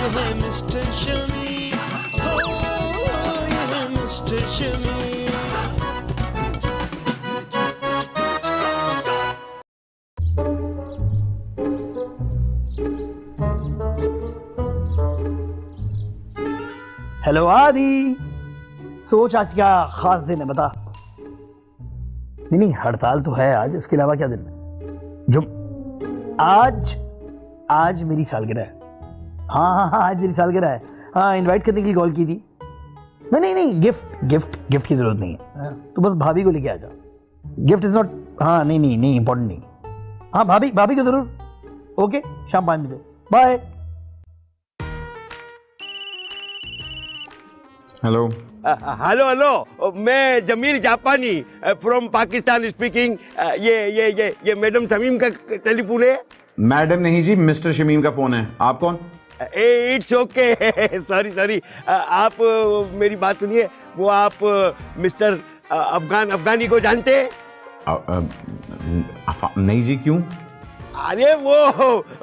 ये है मिस्टर शमी, हो ये है मिस्टर शमी। हेलो आदि, सोच आज क्या खास दिन है बता। नहीं हड़ताल तो है आज, इसके अलावा क्या दिन है? आज मेरी सालगिरह है। हाँ आज मेरी सालगिरह है। हाँ, इनवाइट करने के लिए कॉल की थी। नहीं गिफ्ट की जरूरत नहीं है। तो बस भाभी को लेके आ जा। गिफ्ट इज नॉट, हाँ नहीं इंपॉर्टेंट नहीं। हाँ भाभी को जरूर। ओके, शाम 5 बजे, बाय। हेलो हेलो, मैं जमील जापानी फ्रॉम पाकिस्तान स्पीकिंग। ये मैडम शमीम का टेलीफोन है। मैडम नहीं जी, मिस्टर शमीम का फोन है। आप कौन? It's okay, sorry. आप मेरी बात सुनिए। वो आप मिस्टर अफगानी को जानते हैं? नहीं जी, क्यों? अरे वो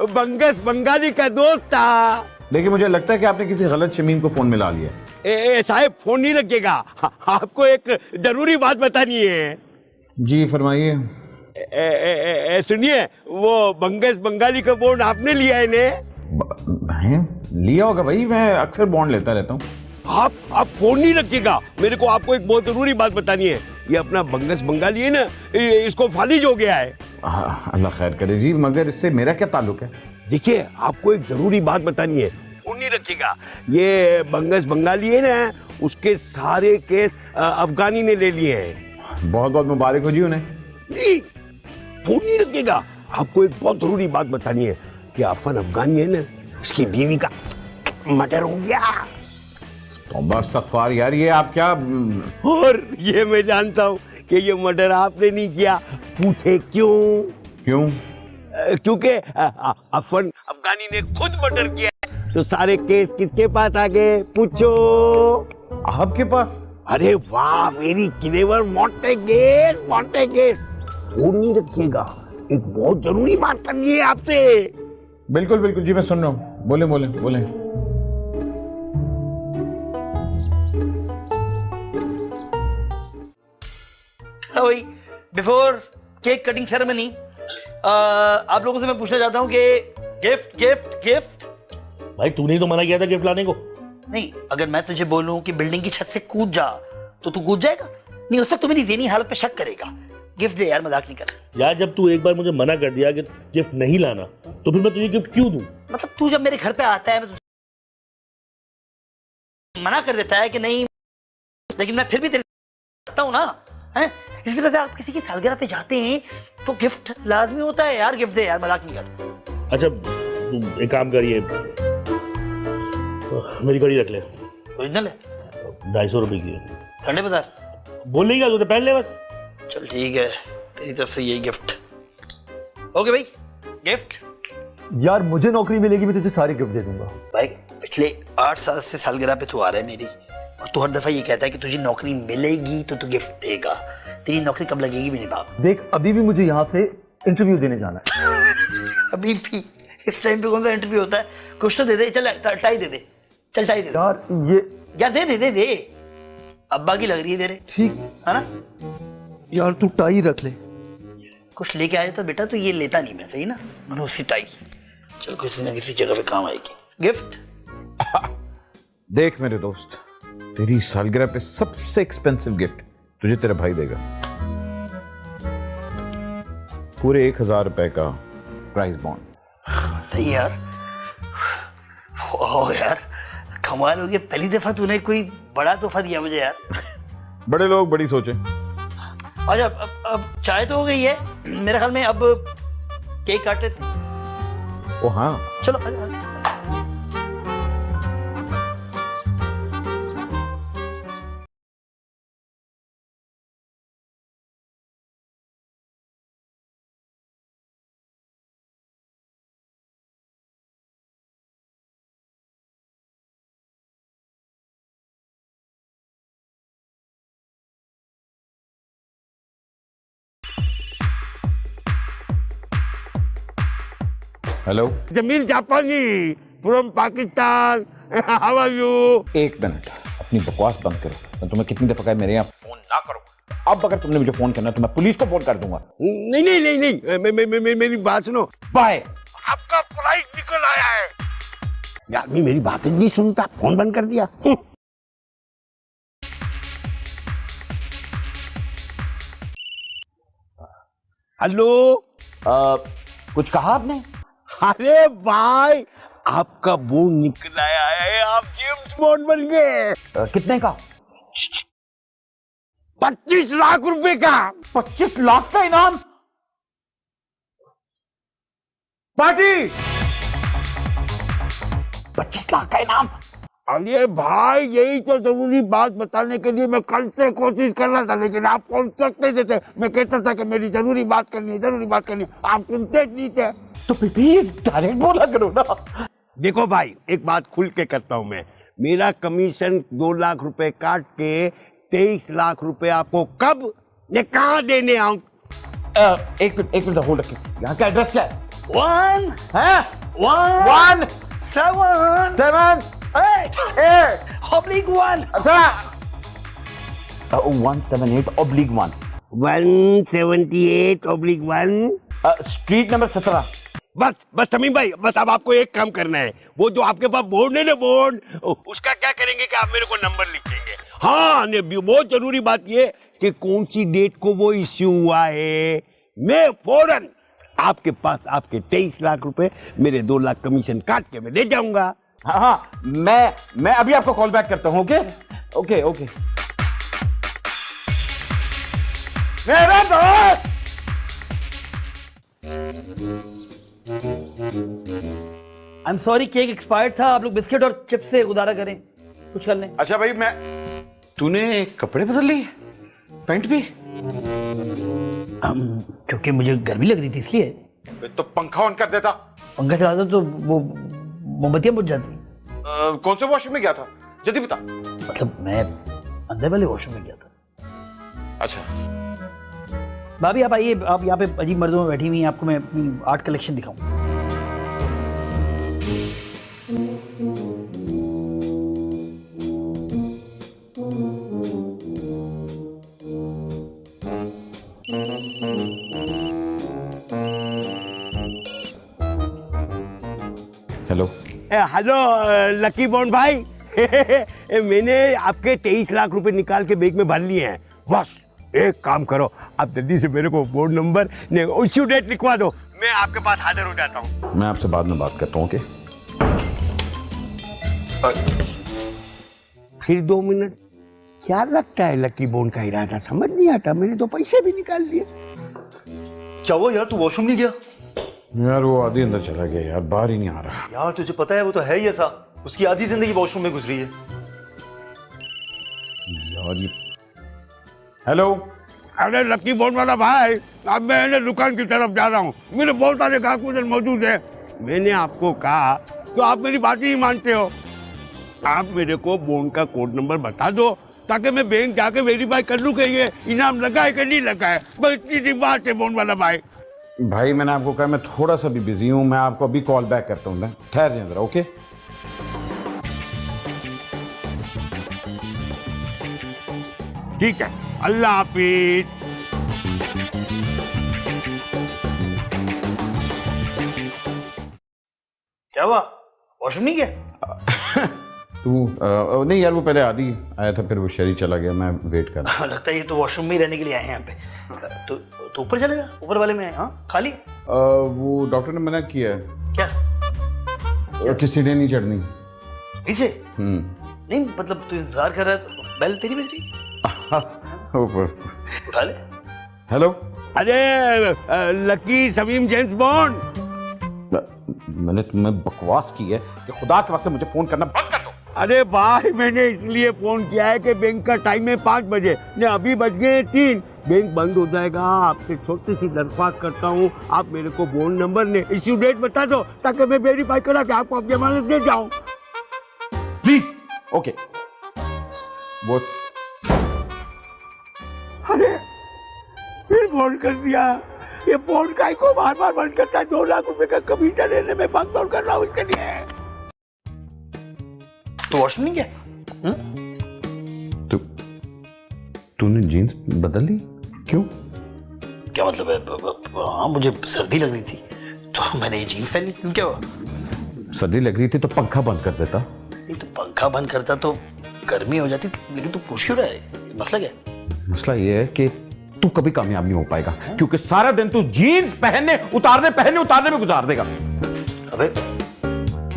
बंगाली का दोस्त था। लेकिन मुझे लगता है कि आपने किसी गलत शमीम को फोन मिला लिया। साहब फोन नहीं रखिएगा, आपको एक जरूरी बात बतानी है। जी फरमाइए। सुनिए, वो बंगाली का बॉन्ड आपने लिया है ने? लिया होगा भाई, मैं अक्सर बॉन्ड लेता रहता हूँ। आप फोन नहीं रखिएगा, मेरे को आपको एक बहुत जरूरी बात बतानी है। ये अपना बंगाली है ना, इसको फालिज हो गया है। अल्लाह खैर करे जी, मगर इससे मेरा क्या ताल्लुक है? देखिए, आपको एक जरूरी बात बतानी है, फोन नहीं रखिएगा। ये बंगाली है ना, उसके सारे केस अफगानी ने ले लिए हैं। बहुत बहुत मुबारक हो जी उन्हें। नहीं, फोन नहीं रखिएगा। आपको एक बहुत जरूरी बात बतानी है कि अफन अफगानी है ना, उसकी बीवी का मर्डर हो गया। तो बस सफार यार, ये आप क्या? और ये मैं जानता हूँ कि ये मर्डर आपने नहीं किया। पूछे क्यों? क्योंकि अफन अफगानी ने खुद मर्डर किया है। तो सारे केस किसके पास आ गए? पूछो। आपके पास? अरे वाह, वेरी क्लेवर। मॉन्टेगेस। फोन नहीं रखिएगा, एक बहुत जरूरी बात करनी है आपसे। बिल्कुल जी, मैं सुन रहा हूँ। बोले। वही बिफोर केक कटिंग सेरेमनी, आप लोगों से मैं पूछना चाहता हूँ कि गिफ्ट। भाई तूने ही तो मना किया था गिफ्ट लाने को। नहीं, अगर मैं तुझे बोलूं कि बिल्डिंग की छत से कूद जा तो तू कूद जाएगा? नहीं, उस वक्त तू मेरी ज़हनी हालत पे शक करेगा। गिफ्ट दे यार, मजाक नहीं कर। यार जब तू एक बार मुझे मना कर दिया कि गिफ्ट नहीं लाना, तो फिर मैं तुझे गिफ्ट क्यों दूं? मतलब तू जब मेरे घर पे आता है, मैं मना कर देता है कि नहीं, लेकिन मैं फिर भी तेरे सकता हूँ ना, है? इसी तरह से आप किसी की सालगिरह पे जाते हैं तो गिफ्ट लाजमी होता है यार। गिफ्ट दे यार, मजाक नहीं कर। अच्छा तू एक काम करिए, मेरी घड़ी रख ले। ओरिजिनल है? 250 रुपए की है। संडे बाजार बोल नहीं क्या तो पहन ले बस। चल ठीक है, तेरी तरफ से यही गिफ्ट। ओके भाई, गिफ्ट। यार मुझे नौकरी मिलेगी, मैं तुझे सारी गिफ्ट दे दूंगा। भाई पिछले 8 साल से सालगिरह पे तू आ रहा है मेरी, और तू हर दफा ये कहता है कि तुझे नौकरी मिलेगी तो तू गिफ्ट देगा। तेरी नौकरी कब लगेगी भी नहीं बाप। देख, अभी भी मुझे यहाँ से इंटरव्यू देने जाना है। अभी भी? इस टाइम पे कौन सा इंटरव्यू होता है? कुछ तो दे दे। चल टाई दे दे। चल टाई दे दे यार ये यार, दे अब्बा की लग रही है तेरे, ठीक है ना? यार तू टाई रख ले। कुछ लेके आया था बेटा, तो ये लेता नहीं मैं, सही ना? मैंने उसी टाई। चल किसी ना किसी जगह पे काम आएगी। गिफ्ट देख मेरे दोस्त, तेरी सालगिरह पे सबसे एक्सपेंसिव गिफ्ट तुझे तेरा भाई देगा। पूरे 1000 रुपए का प्राइस बॉन्ड। सही यार। ओ यार, कमाल हो गया, पहली दफा तूने कोई बड़ा तोहफा दिया मुझे यार। बड़े लोग बड़ी सोचे। अच्छा, अब चाय तो हो गई है मेरे ख्याल में, अब केक काट लेते हैं। ओ हाँ, चलो आ। Hello Jamil Japani, from Pakistan. How are you? एक मिनट, अपनी बकवास बंद करो। मैं तुम्हें कितनी दफा कहा मेरे यहाँ फोन ना करो। अब अगर तुमने मुझे फोन करना है तो मैं पुलिस को फोन कर दूंगा। नहीं नहीं नहीं नहीं, मेरी बात सुनो। बाय। आपका प्राइस निकल आया है। आदमी मेरी बात नहीं सुनता, फोन बंद कर दिया। हेलो। कुछ कहा आपने? अरे भाई, आपका बोन निकल आया है, आप जेम्स बॉन्ड बन गए। कितने का? 25 लाख रुपए का। 25 लाख का इनाम? पार्टी। 25 लाख का इनाम? अरे भाई, यही तो जरूरी बात बताने के लिए मैं कल से कोशिश कर रहा था, लेकिन आप फोन करते थे। मैं कहता था कि मेरी जरूरी बात करनी है, आप सुनते नहीं थे। तो प्लीज डायरेक्ट बोला करो ना। देखो भाई, एक बात खुल के करता हूं मैं। मेरा कमीशन 2 लाख रुपए काट के 23 लाख रुपए आपको कब ने कहां देने आऊं? एक मिनट होल्ड रखिए। यहाँ का एड्रेस क्या है? 1 हैं? 1 7 7 8 oblique 1। अच्छा 178/1 178/1। Street number 17। बस समीम भाई, बस अब आपको एक काम करना है। वो जो आपके पास बोर्ड है ना, बोर्ड, उसका क्या करेंगे कि आप मेरे को नंबर लिख देंगे। हाँ, बहुत जरूरी बात ये कि कौन सी डेट को वो इश्यू हुआ है। मैं फौरन आपके पास आपके 23 लाख रुपए, मेरे 2 लाख कमीशन काट के मैं दे जाऊंगा। हाँ, मैं अभी आपको कॉल बैक करता हूँ। ओके। मेरा दोस्त। I am sorry, cake expired था। आप लोग बिस्किट और चिप्स से गुजारा करें, कुछ कर लें। अच्छा भाई, तूने कपड़े बदल लिए, पैंट भी? क्योंकि मुझे गर्मी लग रही थी इसलिए। तो पंखा ऑन कर देता। पंखा चलाता तो वो मोमबत्तियां बुझ जाती। कौन से वॉशरूम में गया था, जल्दी बता। मतलब मैं अंदर वाले वॉशरूम में गया था। अच्छा, भाभी आप आइए, आप यहाँ पे अजीब मर्दों में बैठी हुई हैं, आपको मैं अपनी आर्ट कलेक्शन दिखाऊं। हेलो। हेलो लकी बॉन्ड भाई। मैंने आपके 23 लाख रुपए निकाल के बैग में भर लिए हैं। बस एक काम करो, आप जल्दी से मेरे को बोर्ड नंबर ने इश्यू डेट लिखवा दो, मैं आपके पास हाजिर हो जाता हूँ। मैं आपसे बाद में बात करता हूँ। ओके। फिर 2 मिनट? क्या लगता है लकी बॉन्ड का इरादा? समझ नहीं आता। मैंने तो पैसे भी निकाल लिए। क्या हुआ यार, तू वॉशरूम नहीं गया? यार वो आधी अंदर चला गया यार, बाहर ही नहीं आ रहा। यार तुझे पता है वो तो है ही ऐसा, उसकी आधी जिंदगी वॉशरूम में गुजरी है। यार ये। हेलो। अरे लकी बॉन्ड वाला भाई, अब मैं दुकान की तरफ जा रहा हूँ। मेरे बहुत सारे ग्राहक उधर मौजूद है। मैंने आपको कहा तो आप मेरी बात ही नहीं मानते हो। आप मेरे को बॉन्ड का कोड नंबर बता दो ताकि मैं बैंक जाके वेरीफाई कर लूँ कि ये इनाम लगा है कि नहीं लगा है। बस इतनी सी बात है बॉन्ड वाला भाई। भाई मैंने आपको कहा मैं थोड़ा सा भी बिजी हूँ, मैं आपको अभी कॉल बैक करता हूँ। ठहर जाए जरा। ओके। ठीक है, अल्लाह हाफिज। क्या हुआ, वॉशरूम नहीं गया? तू नहीं यार, वो पहले आदि आया था, फिर वो शहरी चला गया, मैं वेट कर रहा। लगता है ये तो वॉशरूम में ही रहने के लिए आए हैं यहाँ पे। तो ऊपर चलेगा, ऊपर वाले में। हाँ खाली। वो डॉक्टर ने मना किया है। क्या? कि सीढ़ी नहीं चढ़नी। पीछे? नहीं मतलब तू इंतजार कर रहा है तो बेल तेरी बज रही। उठा ले। हेलो। अरे लकी समीम जेम्स बॉन्ड। मैंने तुम्हें बकवास की है कि खुदा के वास्ते मुझे फोन करना बंद कर दो। अरे भाई, मैंने इसलिए फोन किया है कि बैंक का टाइम है 5 बजे ने, अभी बज गए 3। बैंक बंद हो जाएगा। आपसे छोटी सी दरख्वास्त करता हूँ, आप मेरे को बोर्ड नंबर ने इश्यू डेट बता दो ताकि मैं वेरीफाई करा कि आपको अपनी अमानत दे जाऊं। प्लीज। ओके। वो अरे फिर फोन कर दिया। ये फोन का को बार बार बंद करता है। 2 लाख रुपए का कमीशन लेने में भाग दौड़ कर रहा हूँ इसके लिए। तो वॉशरूम नहीं गया? तूने जीन्स बदल ली क्यों? क्या मतलब है? हाँ, मुझे सर्दी लग रही थी तो मैंने ये जीन्स पहनी। क्यों, क्या हुआ? सर्दी लग रही थी तो पंखा बंद कर देता। नहीं तो पंखा बंद करता तो गर्मी हो जाती, लेकिन तू पूछ क्यों रहा है? मसला क्या है? मसला ये है कि तू कभी कामयाब नहीं हो पाएगा क्योंकि सारा दिन तू जीन्स पहनने उतारने में गुजार देगा। अबे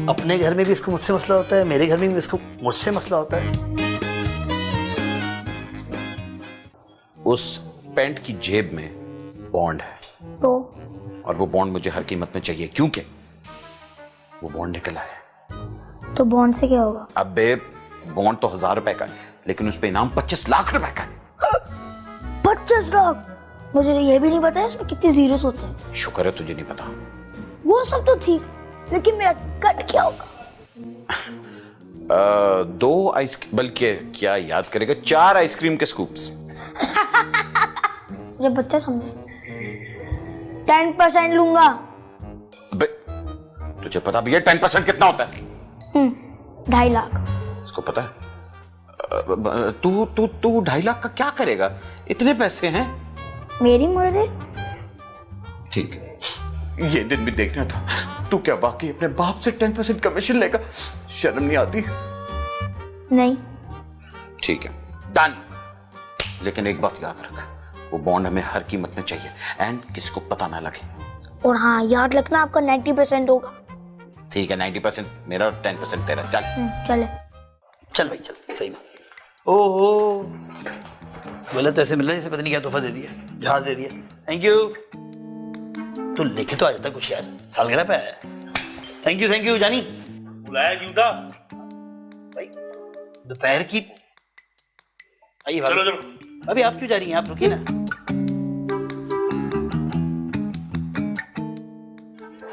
अपने घर में भी इसको मुझसे मसला होता है, मेरे घर में भी इसको मुझसे मसला होता है। उस पैंट की जेब में बॉन्ड है तो और वो बॉन्ड मुझे हर कीमत में चाहिए क्योंकि वो बॉन्ड निकल आया है। तो बॉन्ड से क्या होगा? अबे बॉन्ड तो 1000 रुपए का है लेकिन उस पे इनाम 25 लाख रुपए का है। 25 लाख? मुझे ये भी नहीं पता है इसमें कितने जीरोस होते हैं। शुक्र है तुझे नहीं पता। वो सब तो ठीक, लेकिन मेरा कट क्या होगा? 2 आइस बल्कि क्या याद करेगा 4 आइसक्रीम के स्कूप्स। मुझे बच्चा समझे। 10% लूंगा। अबे तुझे पता भी है 10% कितना होता है? 2.5 लाख। इसको पता है? तू 2.5 लाख का क्या करेगा? इतने पैसे हैं? मेरी मर्जी। ठीक है, ये दिन भी देखना था। तू क्या वाकई अपने बाप से 10% कमीशन लेगा? शर्म नहीं आती? नहीं। ठीक है, डन। लेकिन एक बात याद रख, वो बॉन्ड हमें हर कीमत में चाहिए एंड किसी को पता ना लगे। और हाँ, याद रखना आपका 90% होगा। ठीक है, 90% मेरा और 10% तेरा। चल चले। चल भाई चल, सही ना। ओहो, बोला तो ऐसे मिल रहा है जैसे पता नहीं क्या तोहफा दे दिया, जहाज दे दिया। Thank you. तू लेके तो आ जाता कुछ यार, सालगिरह पे आया है। थैंक यू जानी। बुलाया क्यों था? भाई दोपहर की आइए। चलो चलो। अभी आप क्यों जा रही हैं? आप रुकिए ना।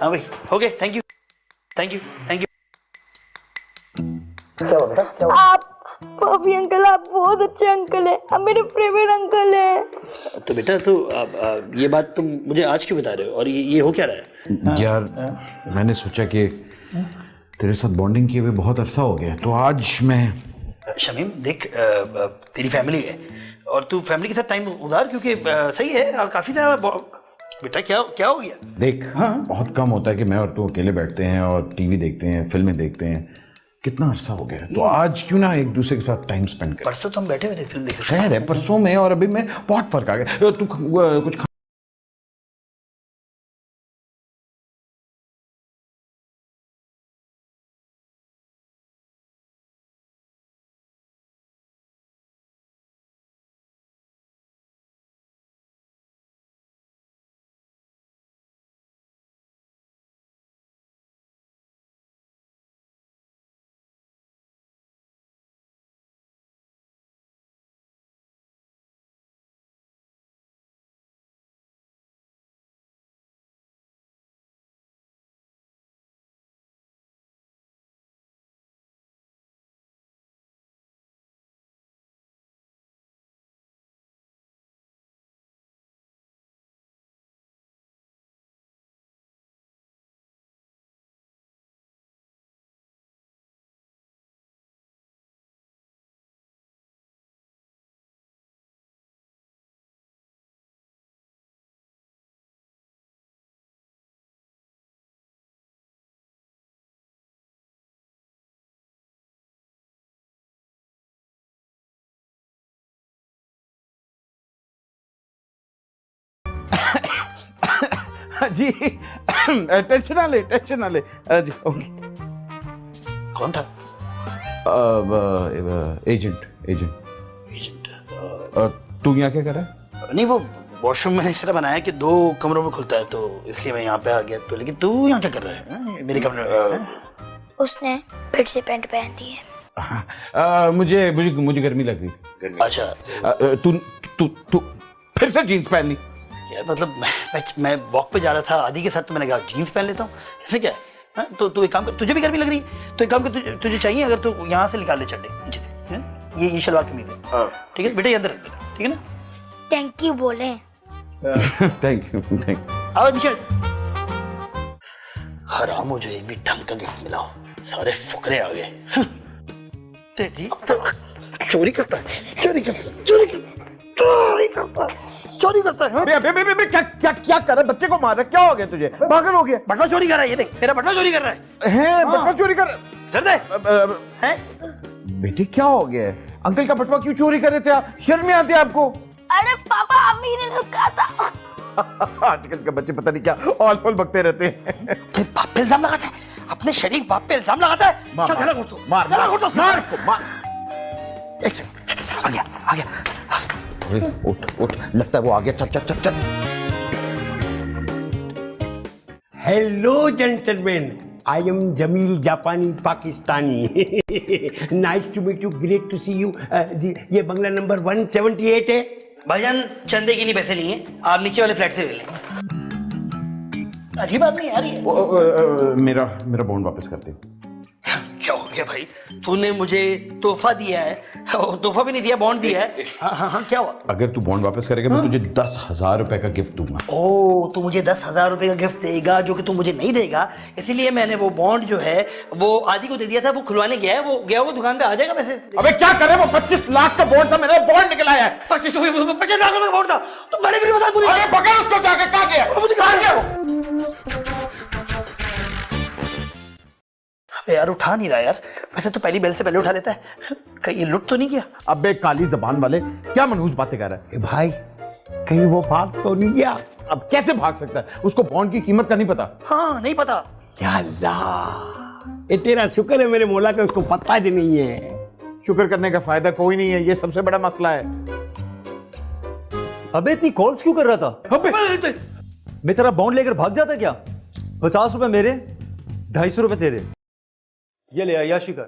हाँ भाई, हो गए। Thank you. क्या हुआ बेटा? क्या हुआ? आप भाभी अंकल, आप बहुत अच्छे अंकल हैं। आप मेरे फेवरेट अंकल हैं। तो बेटा तो ये बात तुम मुझे आज क्यों बता रहे हो? और ये हो क्या रहा है? यार मैंने सोचा कि तेरे साथ बॉन्डिंग किए हुए बहुत अरसा हो गया, तो आज मैं शमीम देख, तेरी फैमिली है और तू फैमिली के साथ टाइम उधार, क्योंकि सही है काफी सारा। बेटा क्या हो गया? देख, बहुत कम होता है कि मैं और तू अकेले बैठते हैं और टीवी देखते हैं, फिल्में देखते हैं। कितना अरसा हो गया, तो आज क्यों ना एक दूसरे के साथ टाइम स्पेंड करें। परसों तो हम बैठे हुए थे फिल्म देख रहे थे। खैर है, परसों में और अभी में बहुत फर्क आ गया। तू कुछ जी टेंशन ना ले जी। ओके। कौन था? एजेंट। तू यहाँ क्या कर रहा है? नहीं, वो वॉशरूम मैंने इस तरह बनाया कि 2 कमरों में खुलता है, तो इसलिए मैं यहाँ पे आ गया। तो लेकिन तू यहाँ क्या कर रहा है मेरे कमरे में? उसने फिर से पैंट पहन दी है। मुझे गर्मी लग रही। अच्छा, तू फिर से जीन्स पहन ली? यार मतलब मैं वॉक पे जा रहा था आदि के साथ, तो मैंने कहा जीन्स पहन लेता हूँ, इसमें क्या है? हाँ, तो तू एक काम कर, तुझे भी गर्मी लग रही है तो एक काम कर, तुझे चाहिए अगर तो यहाँ से निकाल ले चड्डे नीचे से। ये शलवार कमीज है, ठीक है बेटा? ये अंदर रख देना, ठीक है ना? थैंक यू बोले। Thank you. आओ नीचे। हराम हो जो एक भी ढंग का गिफ्ट मिला हो, सारे फुकरे आ गए। तेरी चोरी करता है, चोरी करता है, चोरी करता है, चोरी करता है। बे क्या कर रहा है? बच्चे को मार रहा है? क्या हो गया तुझे? पागल हो गया? बटवा चोरी कर रहा है, ये देख मेरा बटवा चोरी कर रहा है। हैं बटवा चोरी कर चल दे। हैं? बेटे क्या हो गया है? अंकल का बटवा क्यों चोरी कर रहे थे आप? शर्म नहीं आती आपको? अरे पापा अम्मी ने तो कहा था। आजकल के बच्चे पता नहीं क्या ऑल फॉल बकते रहते हैं। तेरे बाप पे इल्जाम लगाता है, अपने शरीफ बाप पे इल्जाम लगाता है। चल गला घोट दो, मार गला घोट दो उसका। मार इसको मार। एक सेकंड, आ गया आ गया। उठ लगता है वो आ गया। चल चल चल चल। Hello gentleman, I am Jamil जापानी Pakistani. Nice to meet you, great to see you. ये बंगला नंबर 178 है। भाईजान चंदे के लिए पैसे नहीं है, आप नीचे वाले फ्लैट से ले लें। अजीब आदमी यार ये। मेरा बॉन्ड वापस कर दे। क्या हो गया भाई? तूने मुझे तोहफा दिया है, तोहफा भी नहीं दिया, बॉन्ड दिया है। हाँ क्या हुआ? अगर तू बॉन्ड वापस करेगा मैं तुझे 10,000 रुपए का गिफ्ट दूंगा। ओ, तू मुझे 10,000 रुपए का गिफ्ट देगा जो कि तू मुझे नहीं देगा, इसीलिए मैंने वो बॉन्ड जो है वो आदि को दे दिया था। वो खुलवाने गया है, वो गया होगा दुकान पे, आ जाएगा पैसे। अबे क्या करे? वो 25 लाख का बॉन्ड था, मैंने बॉन्ड निकलाया है। 25 लाख रुपए का बॉन्ड था, तो मैंने भी बता तू। अरे पकड़ उसको जाके, कहाँ गया? मुझे कहाँ गया वो? अबे यार उठा नहीं रहा यार। वैसे तो पहली बेल से पहले उठा लेता है, कहीं लुट तो नहीं किया? अबे काली जबान वाले, क्या मनहूस बातें कर रहा है? भाई कहीं वो भाग तो नहीं गया? अब कैसे भाग सकता है? उसको बॉन्ड की कीमत का नहीं पता। हाँ नहीं पता। या अल्लाह, ये तेरा शुक्र है मेरे मौला का उसको पता ही नहीं है। शुक्र करने का फायदा कोई नहीं है, ये सबसे बड़ा मसला है। अबे इतनी कॉल्स क्यों कर रहा था? मैं तेरा बॉन्ड लेकर भाग जाता क्या? 50 रुपए मेरे, 250 रुपए तेरे। ये ले अय्याशी कर।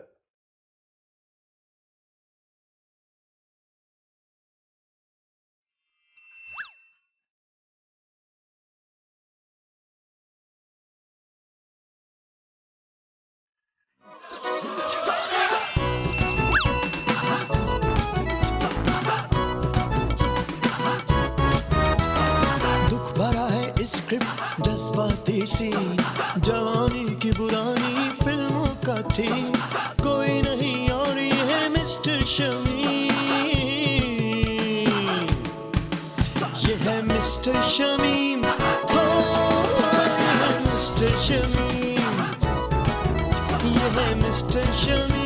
दुख भरा है स्क्रिप्ट, जज्बाती सी जवानी की पुरानी फिल्मों का थीम। कोई नहीं और ये है मिस्टर शमी, ये है मिस्टर शमीम। हो ये है मिस्टर शमीम, ये है मिस्टर शमीम।